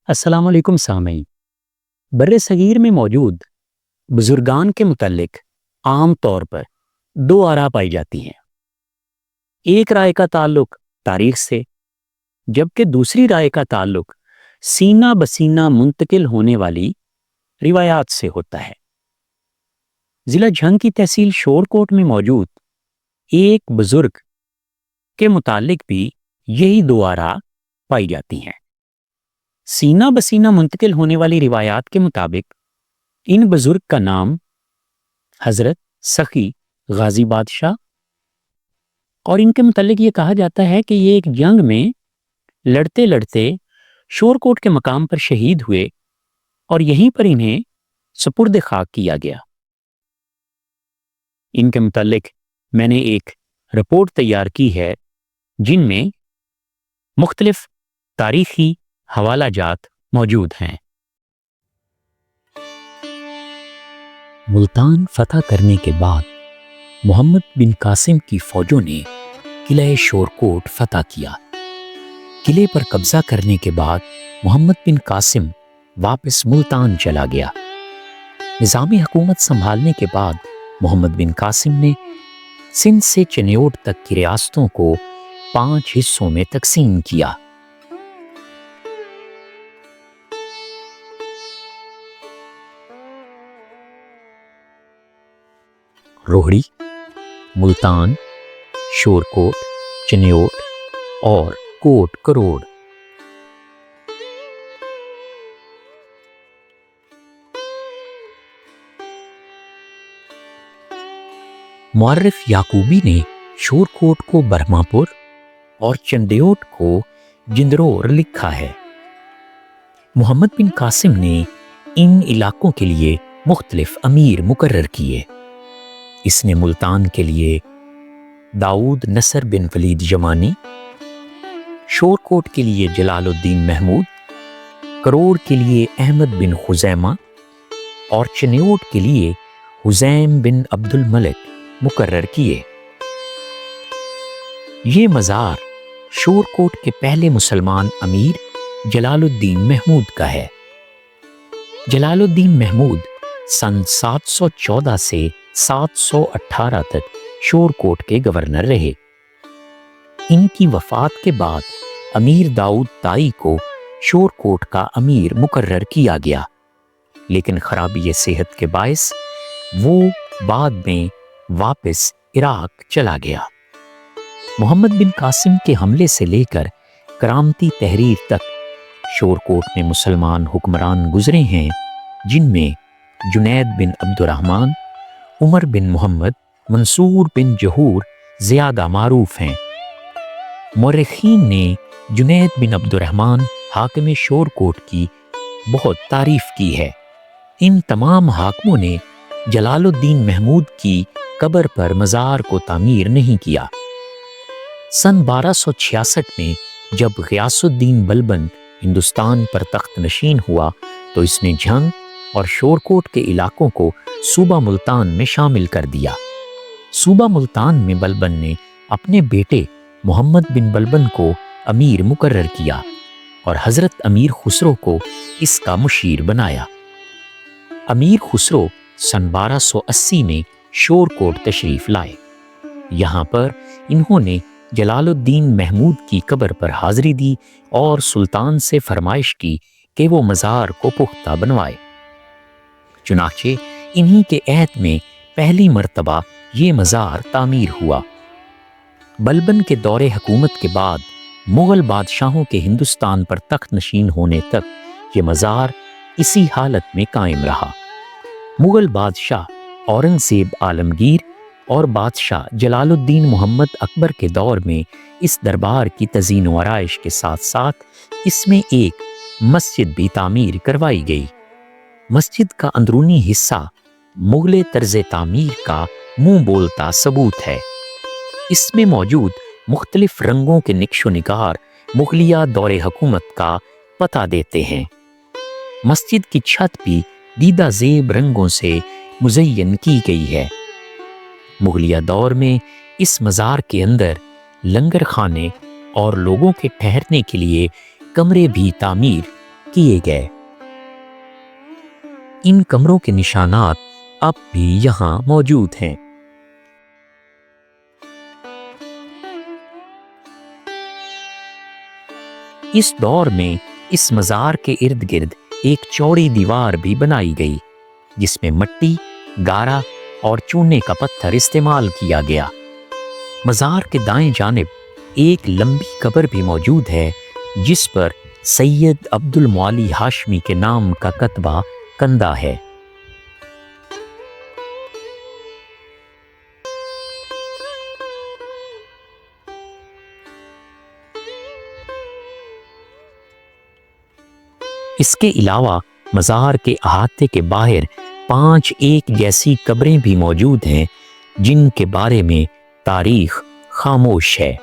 السلام علیکم سامعین۔ بر صغیر میں موجود بزرگان کے متعلق عام طور پر دو آراء پائی جاتی ہیں۔ ایک رائے کا تعلق تاریخ سے، جبکہ دوسری رائے کا تعلق سینہ بسینہ منتقل ہونے والی روایات سے ہوتا ہے۔ ضلع جھنگ کی تحصیل شورکوٹ میں موجود ایک بزرگ کے متعلق بھی یہی دو آراء پائی جاتی ہیں۔ سینہ بسینہ منتقل ہونے والی روایات کے مطابق ان بزرگ کا نام حضرت سخی غازی بادشاہ، اور ان کے متعلق یہ کہا جاتا ہے کہ یہ ایک جنگ میں لڑتے لڑتے شورکوٹ کے مقام پر شہید ہوئے اور یہیں پر انہیں سپرد خاک کیا گیا۔ ان کے متعلق میں نے ایک رپورٹ تیار کی ہے جن میں مختلف تاریخی حوالہ جات موجود ہیں۔ ملتان فتح کرنے کے بعد محمد بن قاسم کی فوجوں نے قلعہ شورکوٹ فتح کیا۔ قلعے پر قبضہ کرنے کے بعد محمد بن قاسم واپس ملتان چلا گیا۔ نظامی حکومت سنبھالنے کے بعد محمد بن قاسم نے سندھ سے چنیوٹ تک کی ریاستوں کو 5 حصوں میں تقسیم کیا۔ روہڑی، ملتان، شورکوٹ، چنیوٹ اور کوٹ کروڑ۔ مورخ یعقوبی نے شورکوٹ کو برہماپور اور چندیوٹ کو جندرور لکھا ہے۔ محمد بن قاسم نے ان علاقوں کے لیے مختلف امیر مقرر کیے۔ اس نے ملتان کے لیے داؤد نصر بن ولید یمانی، شورکوٹ کے لیے جلال الدین محمود، کروڑ کے لیے احمد بن خزیمہ اور چنیوٹ کے لیے حزیم بن عبد الملک مقرر کیے۔ یہ مزار شورکوٹ کے پہلے مسلمان امیر جلال الدین محمود کا ہے۔ جلال الدین محمود سن 714 سے 718 تک شورکوٹ کے گورنر رہے۔ ان کی وفات کے بعد امیر داؤد طائی کو شورکوٹ کا امیر مقرر کیا گیا، لیکن خرابی صحت کے باعث وہ بعد میں واپس عراق چلا گیا۔ محمد بن قاسم کے حملے سے لے کر کرامتی تحریر تک شورکوٹ میں مسلمان حکمران گزرے ہیں، جن میں جنید بن عبد الرحمن، عمر بن محمد، منصور بن جہور زیادہ معروف ہیں۔ مورخین نے جنید بن عبد الرحمن حاکم شورکوٹ کی بہت تعریف کی ہے۔ ان تمام حاکموں نے جلال الدین محمود کی قبر پر مزار کو تعمیر نہیں کیا۔ سن 1266 میں جب غیاث الدین بلبن ہندوستان پر تخت نشین ہوا تو اس نے جھنگ اور شورکوٹ کے علاقوں کو صوبہ ملتان میں شامل کر دیا۔ صوبہ ملتان میں بلبن نے اپنے بیٹے محمد بن بلبن کو امیر مقرر کیا اور حضرت امیر خسرو کو اس کا مشیر بنایا۔ امیر خسرو سن 1280 میں شورکوٹ تشریف لائے۔ یہاں پر انہوں نے جلال الدین محمود کی قبر پر حاضری دی اور سلطان سے فرمائش کی کہ وہ مزار کو پختہ بنوائے۔ چنانچہ انہی کے عہد میں پہلی مرتبہ یہ مزار تعمیر ہوا۔ بلبن کے دور حکومت کے بعد مغل بادشاہوں کے ہندوستان پر تخت نشین ہونے تک یہ مزار اسی حالت میں قائم رہا۔ مغل بادشاہ اورنگزیب عالمگیر اور بادشاہ جلال الدین محمد اکبر کے دور میں اس دربار کی تزئین و آرائش کے ساتھ ساتھ اس میں ایک مسجد بھی تعمیر کروائی گئی۔ مسجد کا اندرونی حصہ مغل طرز تعمیر کا منہ بولتا ثبوت ہے۔ اس میں موجود مختلف رنگوں کے نقش و نگار مغلیہ دور حکومت کا پتہ دیتے ہیں۔ مسجد کی چھت بھی دیدہ زیب رنگوں سے مزین کی گئی ہے۔ مغلیہ دور میں اس مزار کے اندر لنگر خانے اور لوگوں کے ٹھہرنے کے لیے کمرے بھی تعمیر کیے گئے۔ ان کمروں کے نشانات اب بھی یہاں موجود ہیں۔ اس دور میں اس مزار کے ارد گرد ایک چوڑی دیوار بھی بنائی گئی جس میں مٹی، گارا اور چونے کا پتھر استعمال کیا گیا۔ مزار کے دائیں جانب ایک لمبی قبر بھی موجود ہے جس پر سید عبد المعالی ہاشمی کے نام کا کتبہ کندہ ہے۔ اس کے علاوہ مزار کے احاطے کے باہر 5 ایک جیسی قبریں بھی موجود ہیں جن کے بارے میں تاریخ خاموش ہے۔